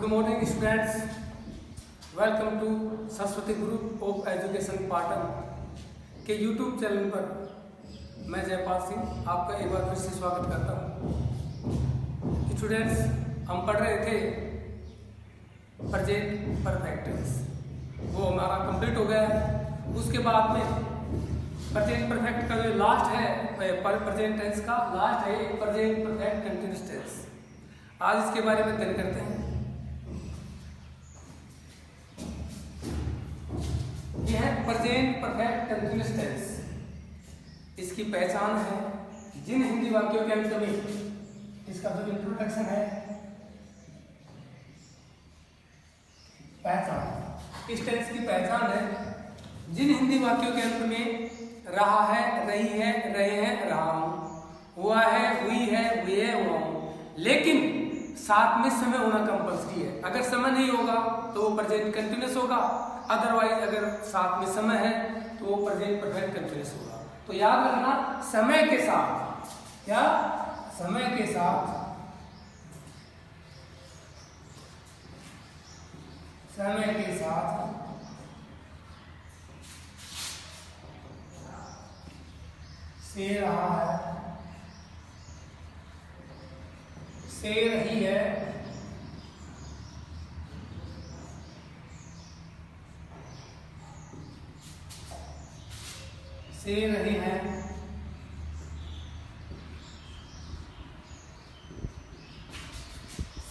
Good morning students. Welcome to Saraswati group of education Patan के YouTube channel पर मैं जयपाल सिंह आपका एक बार फिर से स्वागत करता हूँ। स्टूडेंट्स, हम पढ़ रहे थे प्रेजेंट परफेक्ट टेंस, वो हमारा कंप्लीट हो गया है। उसके बाद में प्रेजेंट परफेक्ट का जो लास्ट है, प्रेजेंट टेंस का लास्ट है प्रेजेंट परफेक्ट कंटिन्यूअस टेंस। आज इसके बारे में अध्ययन करते हैं। यह है प्रेजेंट परफेक्ट कंटिन्यूअस टेंस। इसकी पहचान है जिन हिंदी वाक्यों के अंत में, इसका जो इंट्रोडक्शन है, पहचान, इस टेंस की पहचान है जिन हिंदी वाक्यों के अंत में रहा है, रही है, रहे हैं, रहा हूं, हुआ है, हुई है, हुए, हुआ हूं, लेकिन साथ में समय होना कंपल्सरी है। अगर समय नहीं होगा तो वो प्रेजेंट कंटिन्यूअस होगा, अदरवाइज अगर साथ में समय है तो वो प्रेजेंट परफेक्ट कंटिन्यूअस होगा। तो याद रखना, समय के साथ, क्या समय के साथ, समय के साथ से रहा है, से रही है, से रहे हैं,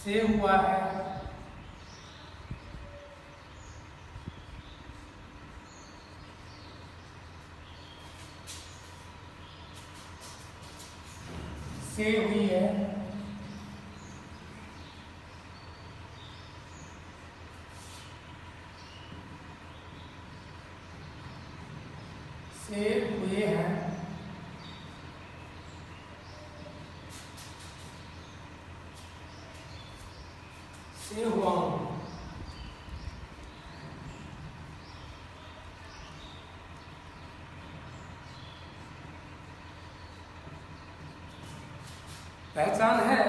से हुआ है, से हुई है, से हुए हैं, से हुआ हूं। पहचान है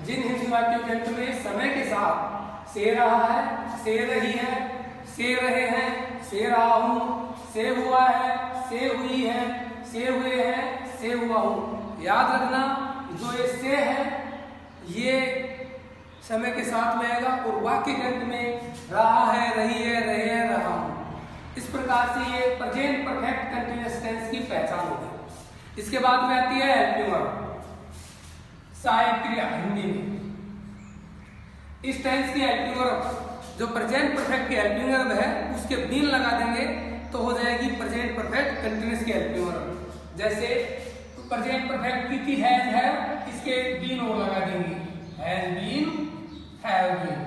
जिन हिंदी वाक्यों के अंत में समय के साथ से रहा है, से रही है, से रहे हैं, से रहा हूं, से हुआ है, से हुई है, से हुए हैं, से हुआ हूं। याद रखना, जो ये से है ये समय के साथ में आएगा और वाक्य के अंत में रहा है, रही है, रहे हैं, रहा हूं। इस प्रकार से ये प्रेजेंट परफेक्ट कंटिन्यूअस टेंस की पहचान होगी। इसके बाद में आती है हेल्पिंग वर्ब, सहायक क्रिया हिंदी में। इस टेंस की हेल्पिंग वर्ब, जो प्रेजेंट परफेक्ट की हेल्पिंग वर्ब है, उसके बीन लगा देंगे तो हो जाएगी प्रेजेंट परफेक्ट कंटिन्यूअस की हेल्पिंग वर्ब। जैसे प्रेजेंट परफेक्ट की थी हैज है, इसके बीन वो लगा देंगे, has been, have been.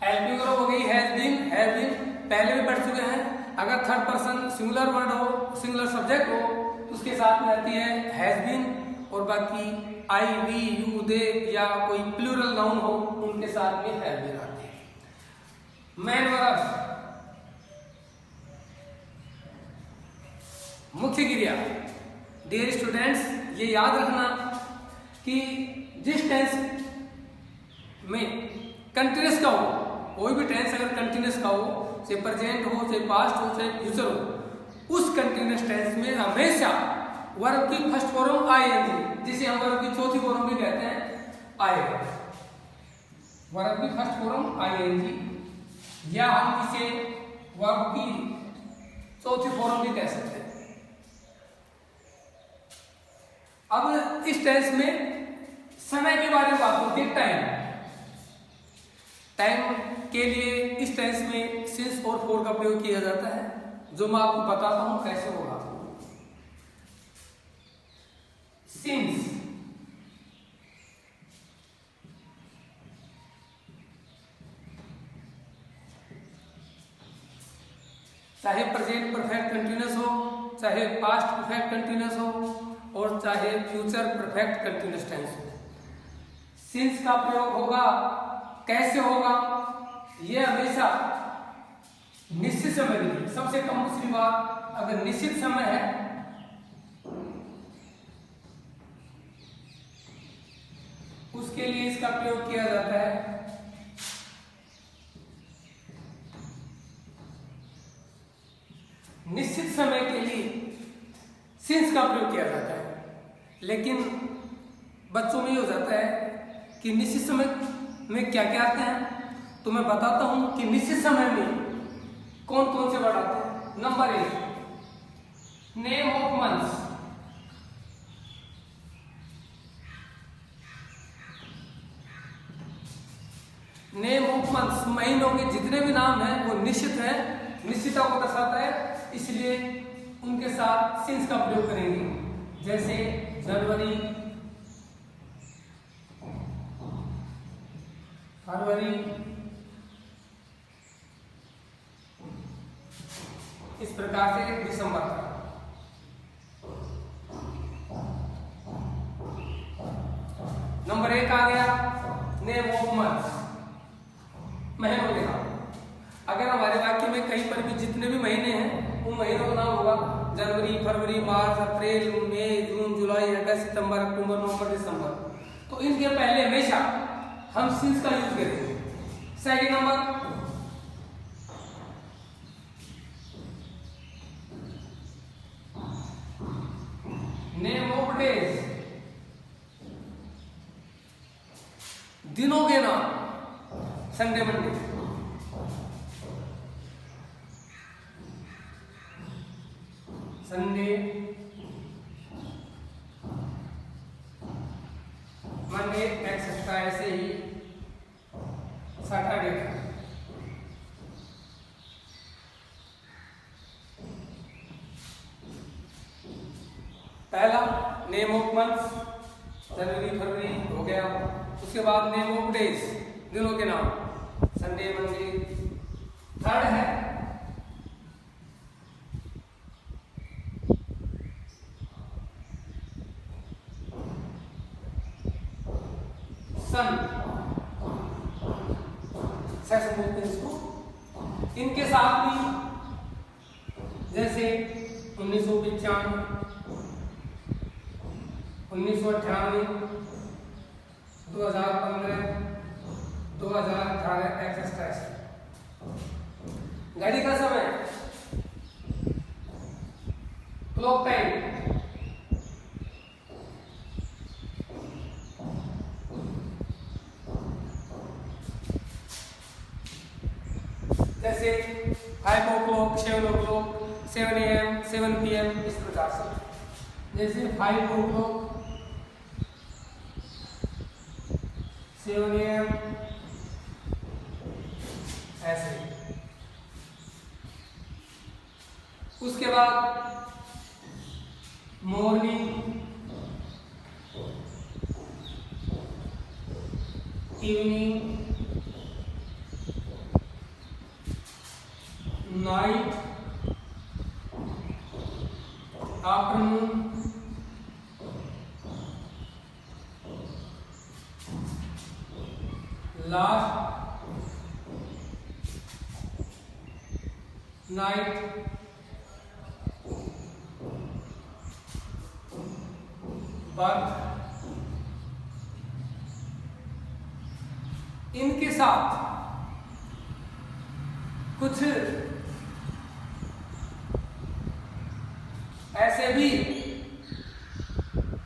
Helping verb हो गई हैज बीन, हैव बीन, पहले भी पढ़ चुके हैं। अगर थर्ड पर्सन सिंगुलर वर्ड हो, सिंगुलर सब्जेक्ट हो, तो उसके साथ में आती है हैज बीन, और बाकी आई, वी, यू, दे या कोई प्लूरल नाउन हो, उनके साथ में हैव बीन आती है। मेन वर्ब, मुख्य क्रिया। डियर स्टूडेंट्स, ये याद रखना कि जिस टेंस में कंटिन्यूअस का हो, कोई भी टेंस अगर कंटिन्यूअस का हो, चाहे प्रेजेंट हो, चाहे पास्ट हो, चाहे फ्यूचर हो, उस कंटिन्यूअस टेंस में हमेशा वर्ब की फर्स्ट फॉर्म आईएनजी, जिसे हम वर्ब की चौथी फॉर्म भी कहते हैं, आएगा। वर्ब की फर्स्ट फॉर्म आईएनजी, या हम इसे वर्ब की चौथी फॉर्म भी कह सकते हैं। अब इस टेंस में समय के बारे में बात होती है, टाइम। टाइम के लिए इस टेंस में सिंस और फॉर का प्रयोग किया जाता है, जो मैं आपको बताता हूं कैसे होगा। सिंस, चाहे प्रेजेंट परफेक्ट कंटिन्यूअस हो, चाहे पास्ट परफेक्ट कंटिन्यूअस हो, और चाहे फ्यूचर परफेक्ट कंटिन्यूअस टेंस हो, सिंस का प्रयोग होगा। कैसे होगा? ये हमेशा निश्चित समय के लिए, सबसे कम दूसरी बात, अगर निश्चित समय है लिए इसका प्रयोग किया जाता है। निश्चित समय के लिए सिंस का प्रयोग किया जाता है। लेकिन बच्चों में ये हो जाता है कि निश्चित समय में क्या क्या आते हैं, तो मैं बताता हूं कि निश्चित समय में कौन कौन से वर्ड आते हैं। Number 1, name of months. Name of months, महीनों के जितने भी नाम हैं वो निश्चित है, निश्चितता को दर्शाता है, इसलिए उनके साथ सिंस का प्रयोग करेंगे। जैसे जनवरी, फरवरी, इस प्रकार से दिसंबर का। नंबर 1 आ गया नेम ऑफ मंथ्स, महीनों के नाम। अगर हमारे वाक्य में कहीं पर भी जितने भी महीने हैं उन महीनों का नाम होगा जनवरी, फरवरी, मार्च, अप्रैल, मई, जून, जुलाई, अगस्त, सितंबर, अक्टूबर, नवंबर, दिसंबर, तो इनके पहले हमेशा हम सिंस का यूज करेंगे। Second number, name of days, दिनों के नाम। Sunday, Monday, Sunday, Monday, etcetera, ऐसे ही सैटरडे। पहला नेम ऑफ मंथ्स, जनवरी, फरवरी हो गया। उसके बाद नेम ऑफ डेज, दिनों के नाम, संडे, मंडे। थर्ड है सन, सेशन बोलते हैं इसको। इनके साथ भी जैसे 1995, 1998, 2015, 2018, एक्सेट्रा। घड़ी का समय, क्लॉक टाइम, जैसे 5 o'clock, 7 o'clock, 7 AM, 7 PM, इस प्रकार से। जैसे 5 o'clock, 7 AM, ऐसे। उसके बाद morning, evening, night, afternoon, last night, birth. इनके साथ कुछ ऐसे भी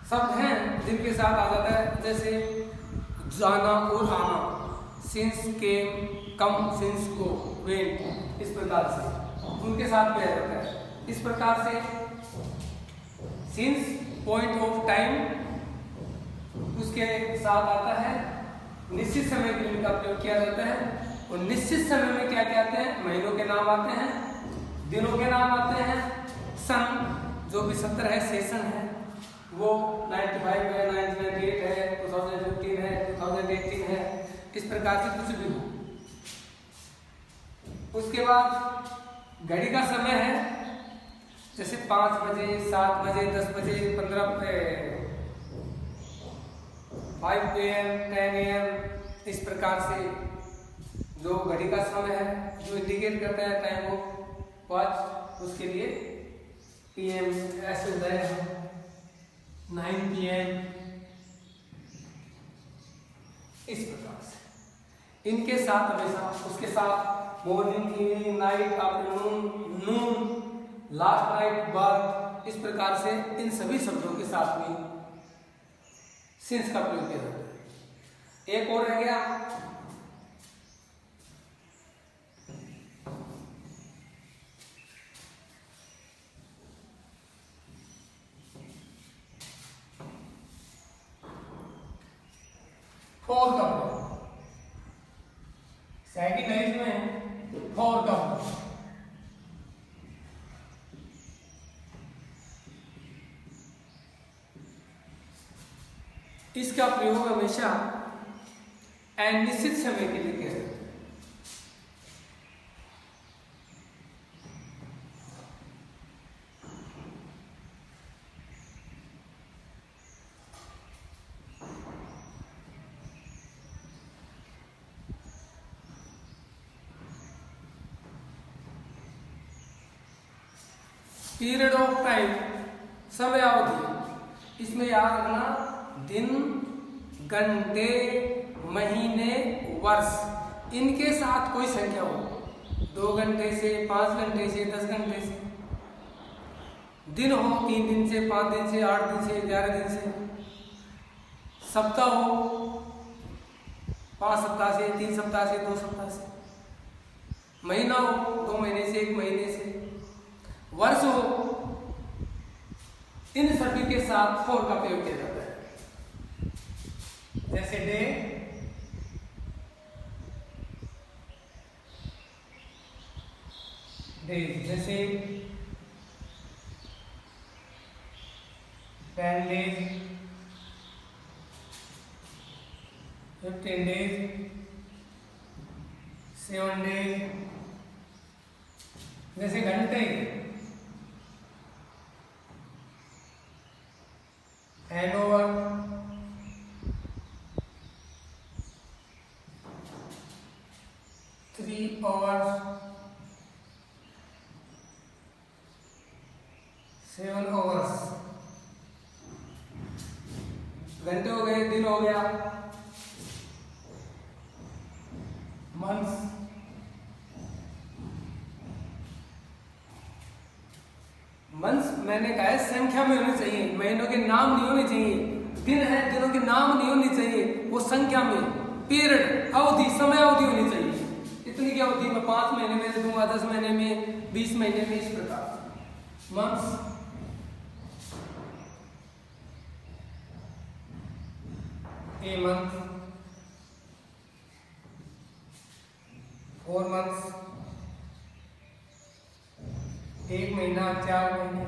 शब्द हैं जिनके साथ आ जाता है, जैसे जाना और आना, सिंस, केम, कम, सिंस, गो, वेंट, इस प्रकार से उनके साथ भी आ जाता है। इस प्रकार से सिंस, पॉइंट ऑफ टाइम, उसके साथ आता है। निश्चित समय के लिए इनका प्रयोग किया जाता है। और निश्चित समय में क्या क्या आते हैं, महीनों के नाम आते हैं, दिनों के नाम आते हैं। सन, जो भी 70 है, सेशन है, वो 95 है, 1998 है, 2015 है, 2018 है, इस प्रकार से कुछ भी हो। उसके बाद घड़ी का समय है, जैसे 5 बजे, 7 बजे, 10 बजे, 15 5 PM, 10 AM, इस प्रकार से जो घड़ी का समय है, जो इंडिकेट करता है टाइम ऑफ वॉच, उसके लिए PM ऐसे होता है 9 PM, इनके साथ हमेशा, उसके साथ मॉर्निंग, इवनिंग, नाइट, आफ्टरनून, नून, लास्ट नाइट, बर्थ, इस प्रकार से इन सभी शब्दों के साथ में सिंस का प्रयोग किया जाता है। एक और रह गया फॉर का प्रयोग। सेकंड है इसमें फॉर का प्रयोग। इसका प्रयोग हमेशा अनिश्चित समय के लिए किया जाता है। पीरियड ऑफ टाइम, समय अवधि, इसमें याद रखना दिन, घंटे, महीने, वर्ष, इनके साथ कोई संख्या हो, 2 घंटे से, 5 घंटे से, 10 घंटे से, दिन हो 3 दिन से, 5 दिन से, 8 दिन से, 11 दिन से, सप्ताह हो 5 सप्ताह से, 3 सप्ताह से, 2 सप्ताह से, महीना हो 2 महीने से, 1 महीने से, वर्ष हो, इन सभी के साथ फॉर का प्रयोग किया जाता है। जैसे डे, डेज, जैसे 10 डेज, 15 डेज, 7 डेज, जैसे घंटे, an hour, 3 hours, 7 hours, घंटे हो गए, दिन हो गया, मंथ्स, मंथ्स मैंने कहा है संख्या में होनी चाहिए, महीनों के नाम नहीं होने चाहिए, दिन है दिनों के नाम नहीं होने चाहिए, वो संख्या में, पीरियड अवधि, समय अवधि होनी चाहिए। इतनी की अवधि में 5 महीने में दूंगा, 10 महीने में, 20 महीने में, इस प्रकार। मंथ्स, ए मंथ, 4 मंथ्स, 1 महीना, 4 महीने,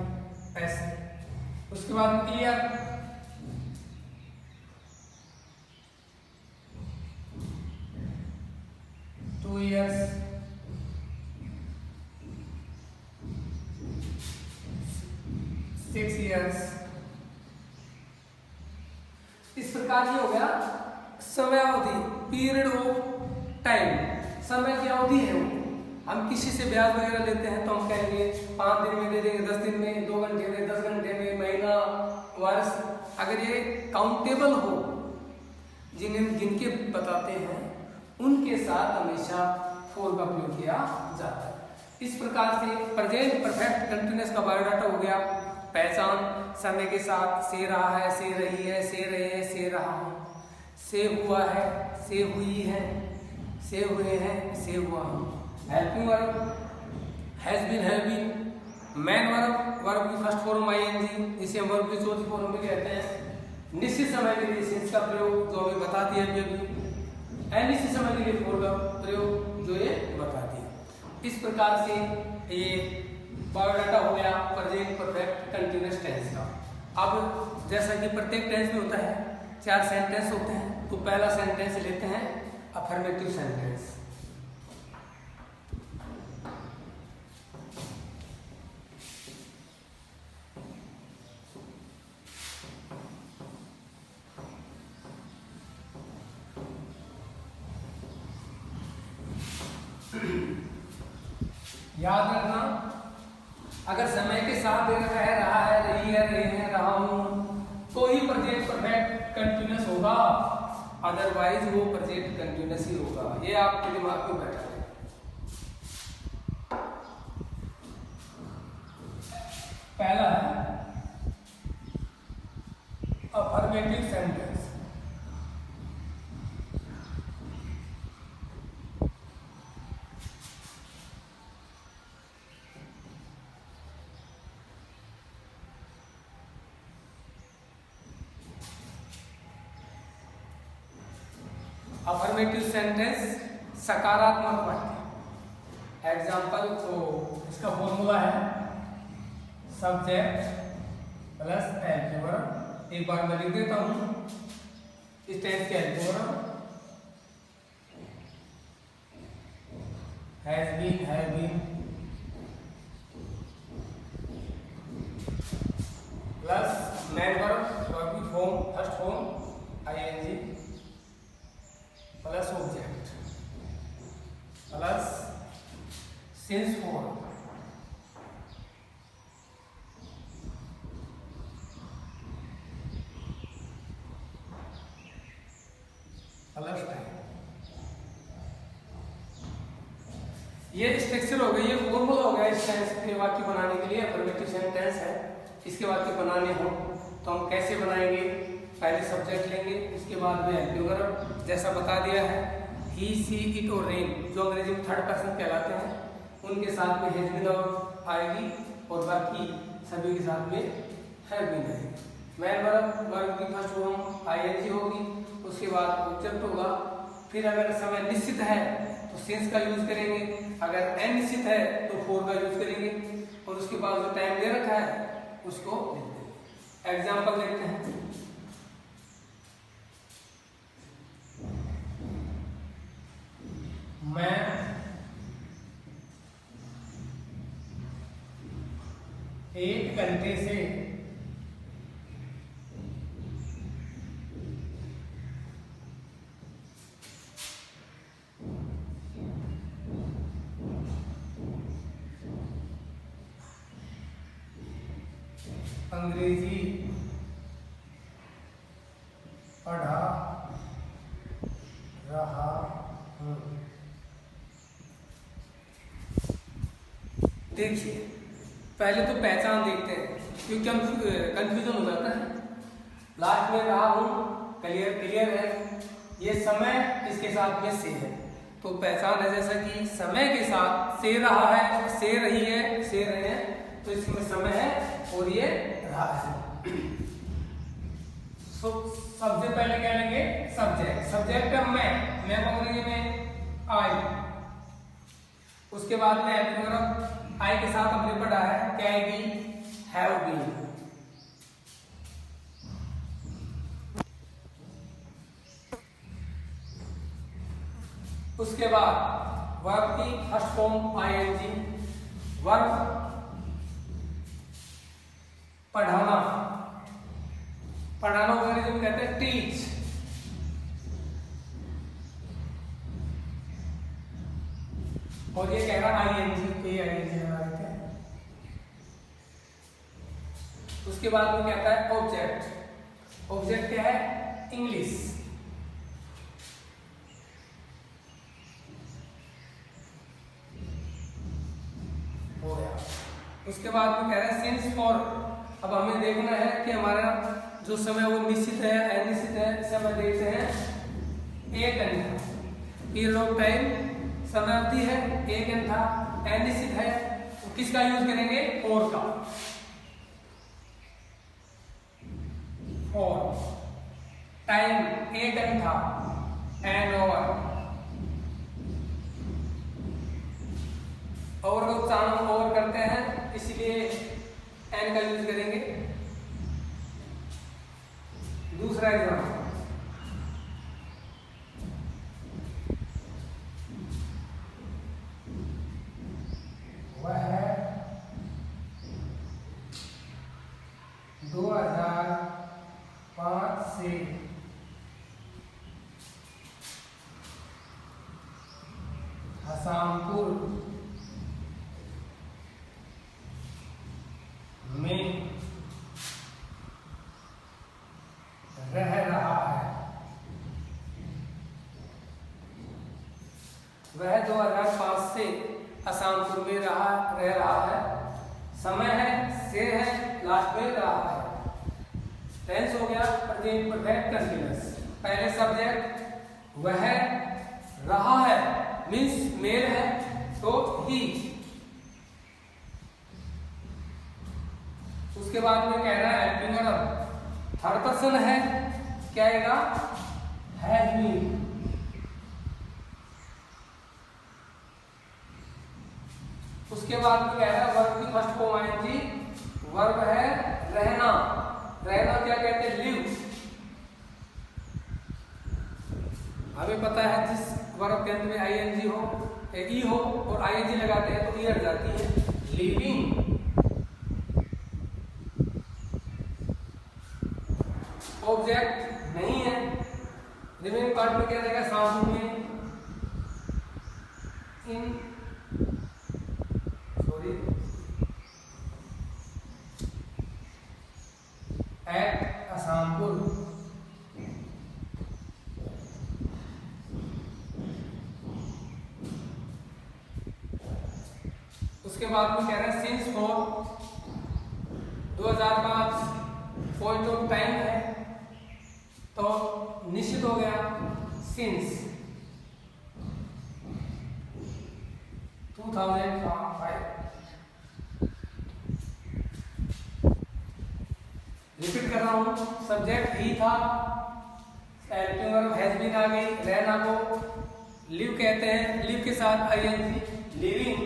ऐसे। उसके बाद ईयर, टू ईयर्स, 6 ईयर्स, इस प्रकार ये हो गया समय अवधि, पीरियड ऑफ टाइम, समय की अवधि है वो। हम किसी से ब्याज वगैरह लेते हैं तो हम कहेंगे 5 दिन में दे देंगे, 10 दिन में, 2 घंटे में, 10 घंटे में, महीना, वर्ष। अगर ये काउंटेबल हो, जिनके बताते हैं, उनके साथ हमेशा फॉर का प्रयोग किया जाता है। इस प्रकार से प्रेजेंट परफेक्ट कंटिन्यूअस का बायोडाटा हो गया। पहचान, समय के साथ से रहा है, से रही है, से रहे हैं, से रहा हूं, से हुआ है, से हुई है, से हुए हैं, से हुआ हूं। Helping verb, has been, have been. Main verb, verb की फर्स्ट फॉर्म आईएनजी, जिसे हम वर्ब की चौथी फॉर्म भी कहते हैं। निश्चित समय के लिए सिंस का प्रयोग, जो हमें बता दिया अभी। अनिश्चित समय के लिए फॉर का प्रयोग, जो ये बता दिया। इस प्रकार से ये बायोडाटा हो गया प्रेजेंट परफेक्ट कंटिन्यूअस टेंस का। अब जैसा कि प्रत्येक टेंस में होता है 4 सेंटेंस होते हैं, तो पहला सेंटेंस लेते हैं अफर्मेटिव सेंटेंस। याद रखना, अगर समय के साथ रह रहा है, रही है, रहे हैं, रहा हूं, तो ही प्रेजेंट परफेक्ट कंटिन्यूअस होगा। अदरवाइज वो प्रेजेंट कंटिन्यूअस ही होगा। ये आपके दिमाग में बैठा है। पहला है अफर्मेटिव सेंटेंस। अफर्मेटिव सेंटेंस सकारात्मक वाक्य। एग्जाम्पल तो इसका फॉर्मूला है सब्जेक्ट प्लस एडजेक्टिव वर्ब। एक बार मैं लिख देता हूं इस टेंस के adjective verb has been, have been plus main verb verb की form first form ING plus object plus since form plus time. ये स्ट्रक्चर हो गई, ये फॉर्मूला हो गया इस टेंस के वाक्य बनाने के लिए। अफर्मेटिव सेंटेंस है, इसके वाक्य बनाने हो तो हम कैसे बनाएंगे? पहले सब्जेक्ट लेंगे, उसके बाद में एडजेक्टिव वर्ब जैसा बता दिया है। ही, सी, इट और रेन जो अंग्रेजी में थर्ड पर्सन कहलाते हैं उनके साथ में हैज बीन आएगी और बाकी सभी के साथ में हैव बीन आएगी। मैन वर्ब की फर्स्ट फॉर्म आईएनजी होगी, उसके बाद ऑब्जेक्ट होगा। फिर अगर समय निश्चित है तो सिंस का यूज करेंगे, अगर अनिश्चित है तो फॉर का यूज करेंगे और उसके बाद जो टाइम दे रखा है उसको लिखते हैं। एग्जाम्पल देखते हैं। मैं 1 घंटे से अंग्रेजी पढ़ा रहा हूं। देखिए पहले तो पहचान देखते हैं क्योंकि हम कंफ्यूजन हो जाता है। लास्ट में रहा हूं क्लियर है, ये समय इसके साथ में से है तो पहचान है जैसा कि समय के साथ से रहा है, से रही है, से रहे हैं तो इसमें समय है और ये रहा है। सबसे पहले क्या लेंगे? सब्जेक्ट। सब्जेक्ट है मैं अंग्रेजी में आई, उसके बाद में एडजेक्टिव वर्ब आई के साथ हमने पढ़ा है क्या आएगी? Have been. उसके बाद वर्ब की फर्स्ट फॉर्म आईएनजी, वर्ब पढ़ाना, पढ़ाना अंग्रेजी में कहते हैं टीच। और ये कह रहा आईएनजी के आईएनजी लगा देते हैं। उसके बाद में कहता है ऑब्जेक्ट। ऑब्जेक्ट क्या है? इंग्लिश। हो गया। उसके बाद में कह रहा है सिंस फॉर। अब हमें देखना है कि हमारा जो समय वो निश्चित है अनिश्चित है। समय देखते हैं 1 घंटा, पीरियड ऑफ टाइम समय अवधि है 1 घंटा, अनिश्चित है तो किसका यूज करेंगे? और का। और टाइम 1 घंटा, एन ओवर। और का उच्चारण ओवर करते हैं इसलिए एन का यूज करेंगे। दूसरा एग्जाम्पल वह है 2005 से हसामपुर में रह रहा है। रह रहा है, समय है, से है, लास्ट में रहा है। टेंस हो गया प्रेजेंट परफेक्ट कंटीन्यूअस। पहले सब्जेक्ट वह रहा है मीन्स मेल है तो ही। उसके बाद में कह रहा है हेल्पिंग वर्ब, थर्ड पर्सन है, क्या आएगा? Has been. उसके बाद में कह रहा है वर्ब की फर्स्ट फॉर्म आएगी, वर्ब है रहना। रहना क्या कहते हैं? लिव। हमें पता है जिस वर्ब के अंत में आईएनजी हो, ई हो और आईएनजी लगाते हैं तो ई हट जाती है, लिविंग। ऑब्जेक्ट नहीं है, रिमेनिंग पार्ट में क्या रहेगा? सामने में इन एट असमपुर। उसके बाद में कह रहे हैं since for 2005 point of time है तो निश्चित हो गया सिंस 2005। रिपीट कर रहा हूं, सब्जेक्ट ही था, हेल्पिंग वर्ब हैज बीन आ गई, रहना को लिव कहते हैं, लिव के साथ आईएनजी, लिविंग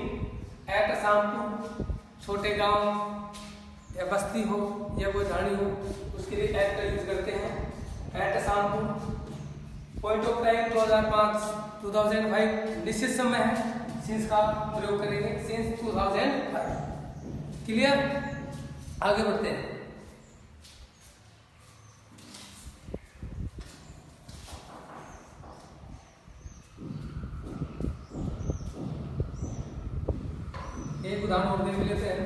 एट असमपुर, छोटे गांव या बस्ती हो या कोई झाड़ी हो उसके लिए एट का यूज करते हैं, एट असमपुर। पॉइंट ऑफ टाइम 2005 निश्चित समय है, सिंस का प्रयोग करेंगे, सिंस 2005। क्लियर? आगे बढ़ते हैं। एक उदाहरण और देख लेते हैं।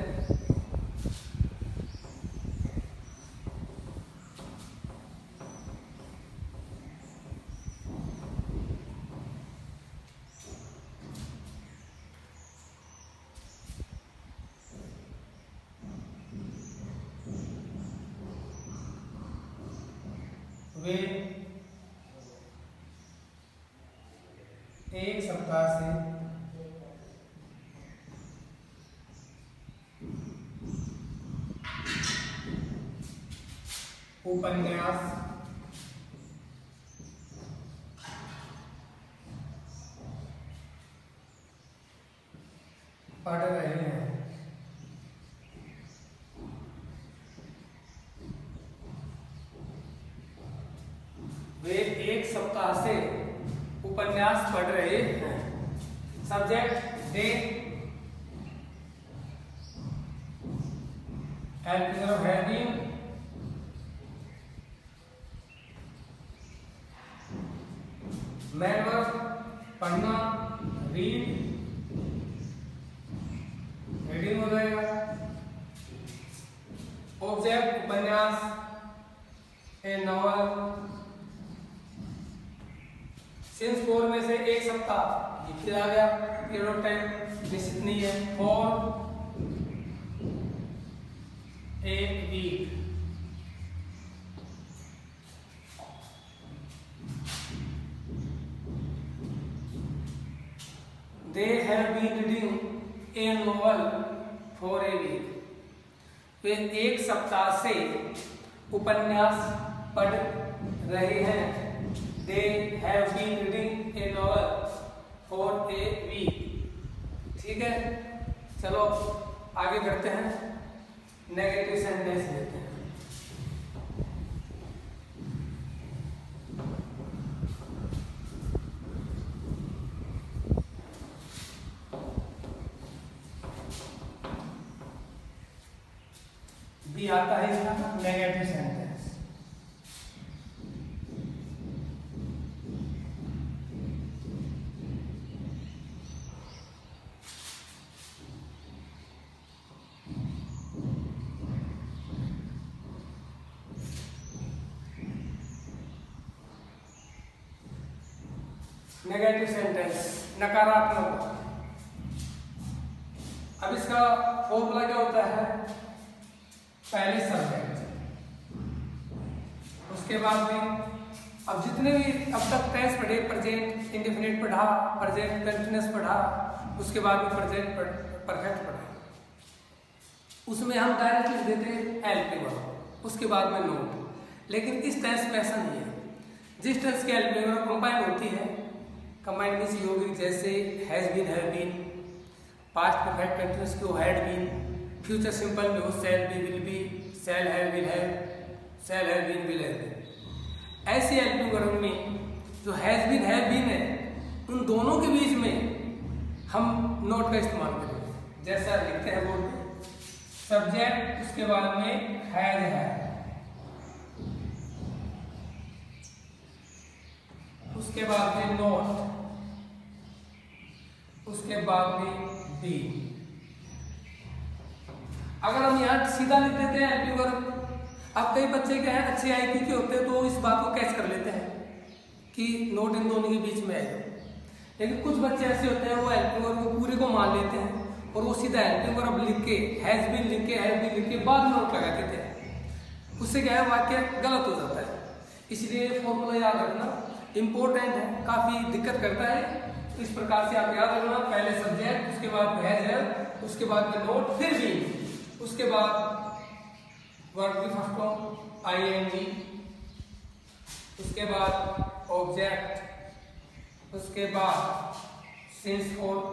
वे एक सप्ताह से उपन्यास पढ़ रहे हैं। वे एक सप्ताह से उपन्यास पढ़ रहे हैं। सब्जेक्ट दे, helping verb has been, main verb पढ़ना, रीड, रीडिंग हो जाएगा। ऑब्जेक्ट उपन्यास, ए नॉवल। सिंस फोर में से एक सप्ताह ये फिर आ गया, पीरियड ऑफ टाइम निश्चित नहीं है, for a week. They have been reading a novel for a week. वे एक सप्ताह से उपन्यास पढ़ रहे हैं। They have been reading a novel for a week. ठीक है, चलो आगे बढ़ते हैं, नेगेटिव सेंटेंस लेते हैं। बी आता है इसका नेगेटिव सेंटेंस। नेगेटिव सेंटेंस नकारात्मक। अब इसका फॉर्मूला क्या होता है, पहले सब्जेक्ट, उसके बाद में अब जितने भी अब तक टेंस पढ़े, प्रेजेंट इंडेफिनिट पढ़ा, प्रेजेंट कंटीन्यूअस पढ़ा, उसके बाद में प्रेजेंट परफेक्ट पढ़ा, उसमें हम डायरेक्ट लिख देते हैं एलपी वर्ब, उसके बाद में नोट। लेकिन इस टेंस में ऐसा नहीं है। जिस टेंस की एलपी वर्ब कंबाइन होती है, कंबाइन मींस ये होगी जैसे has been, have been, past perfect continuous की हैड बीन, फ्यूचर सिंपल में हो shall be, will be, shall have, will have, shall have been, will have been. ऐसे एलपी वर्ब में जो हैज बीन, हैव बीन है, उन दोनों के बीच में हम नोट का इस्तेमाल करेंगे। जैसा लिखते हैं बोर्ड पे, सब्जेक्ट, उसके बाद में हैज है, उसके बाद में नोट, उसके बाद में बी। अगर हम यहाँ सीधा लिख देते हैं एलपी वर्ब, अब कई बच्चे क्या है अच्छे आईक्यू के होते हैं तो इस बात को कैच कर लेते हैं कि नोट इन दोनों के बीच में आएगा। लेकिन कुछ बच्चे ऐसे होते हैं वो एलपी वर्ब को पूरे को मान लेते हैं और वो सीधा एलपी वर्ब लिख के, हैज बीन लिख के, हैव बीन लिख के बाद में नोट लगा देते हैं। उससे क्या है, वाक्य गलत हो जाता है। इसलिए फॉर्मूला याद रखना इंपॉर्टेंट है, काफी दिक्कत करता है। इस प्रकार से आप याद रखना, पहले सब्जेक्ट, उसके बाद हैज है, उसके बाद में नोट, फिर भी उसके बाद वर्ब की फर्स्ट फॉर्म आईएनजी, उसके बाद ऑब्जेक्ट, उसके बाद सिंस फॉर्म,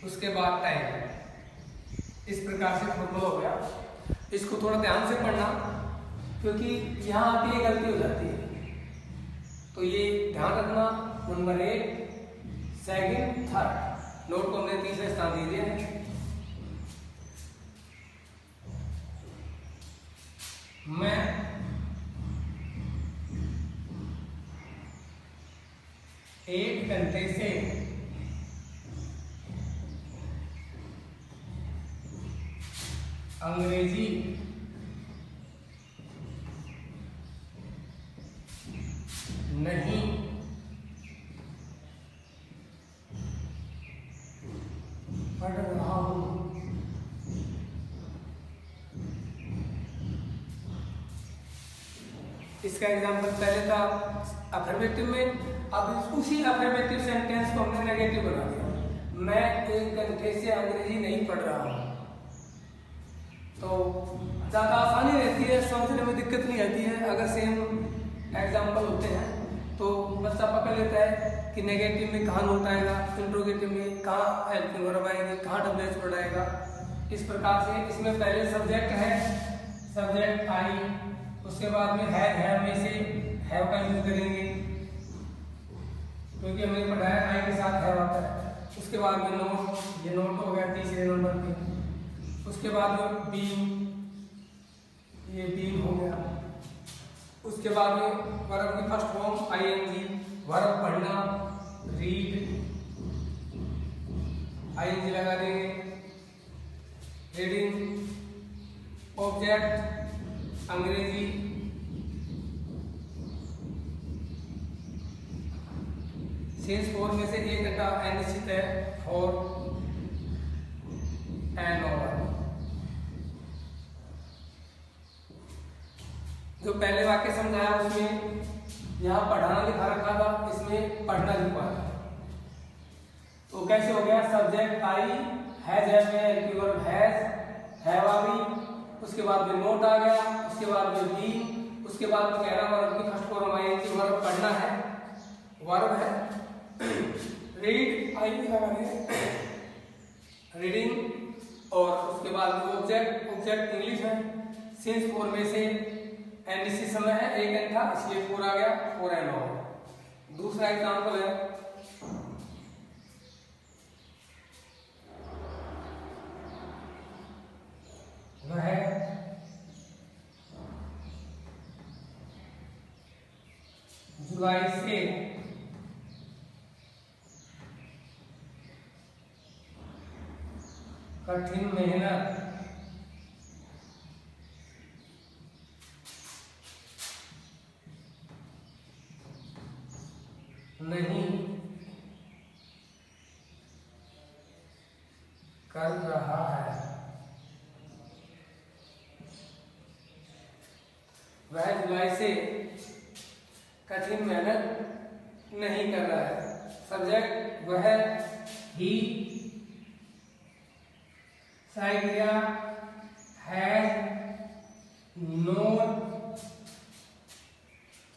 उसके बाद टाइम। इस प्रकार से फॉर्मूला हो गया। इसको थोड़ा ध्यान से पढ़ना क्योंकि यहाँ आके ये गलती हो जाती है, तो ये ध्यान रखना। नंबर 1, सेकंड, थर्ड, नोट को हमने तीसरे स्थान दे दिया है। मैं एक घंटे से अंग्रेजी नहीं पढ़ रहा हूं। इसका एग्जाम्पल पहले था अफर्मेटिव में, अब उसी अफर्मेटिव सेंटेंस को हमने नेगेटिव बना दिया। मैं 1 घंटे से अंग्रेजी नहीं पढ़ रहा हूं। तो ज़्यादा आसानी रहती है, समझने में दिक्कत नहीं आती है। अगर सेम एग्जाम्पल होते हैं तो बच्चा पकड़ लेता है कि नेगेटिव में कहाँ नोट आएगा, इंट्रोगेटिव में कहाँ हेल्पिंग वर्ब आएगी, कहाँ डब्ल्यूएच वर्ड आएगा। इस प्रकार से इसमें पहले सब्जेक्ट है, सब्जेक्ट आई, उसके बाद में है में से हैव का यूज करेंगे क्योंकि हमने पढ़ा है आई के साथ हैव आता है। उसके बाद में नोट, ये नोट हो गया तीसरे नंबर पे। उसके बाद में बीन, ये बीन हो गया। उसके बाद में वर्ब की फर्स्ट फॉर्म आईएनजी, वर्ब पढ़ना, रीड, आईएनजी लगा देंगे, रीडिंग, ऑब्जेक्ट अंग्रेजी, सेंस फॉर्म में से 1 घंटा अनिश्चित है, फॉर एन ओवर। जो पहले वाक्य समझाया उसमें यहाँ पढ़ाना लिखा रखा था, इसमें पढ़ना लिखा था। तो कैसे हो गया, सब्जेक्ट आई, हैज है वर्ब हैज, हैव आ गई, उसके बाद में नोट आ गया, उसके बाद में बी, उसके बाद में कह रहा वर्ब की फर्स्ट फॉर्म आई कि वर्ब पढ़ना है, वर्ब है। रीड आई लगा देंगे, रीडिंग, और उसके बाद में ऑब्जेक्ट, ऑब्जेक्ट इंग्लिश है, सिंस फॉर में से एनडीसी समय है 1 घंटा, इसलिए 4 आ गया, 4 एन हो। दूसरा एग्जाम्पल है वह जुलाई से कठिन मेहनत नहीं कर रहा है, वह जुलाई से कठिन मेहनत नहीं कर रहा है। सब्जेक्ट वह, ही, सहायक क्रिया हैज नोट,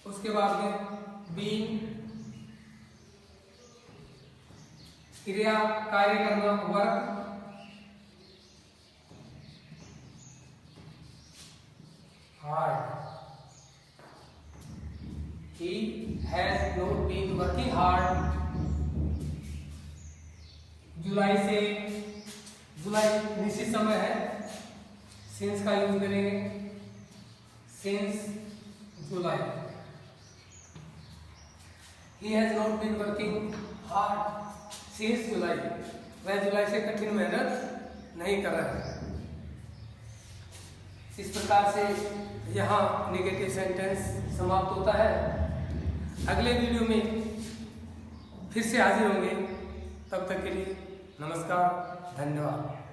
उसके बाद में बीन, क्रिया कार्य करना work, hard, he has not been working hard। जुलाई से, जुलाई निश्चित समय है, सिंस का यूज करेंगे, since July. he has not been working hard since जुलाई, वह जुलाई से कठिन मेहनत नहीं कर रहा है। इस प्रकार से यहाँ नेगेटिव सेंटेंस समाप्त होता है। अगले वीडियो में फिर से हाजिर होंगे, तब तक के लिए नमस्कार, धन्यवाद।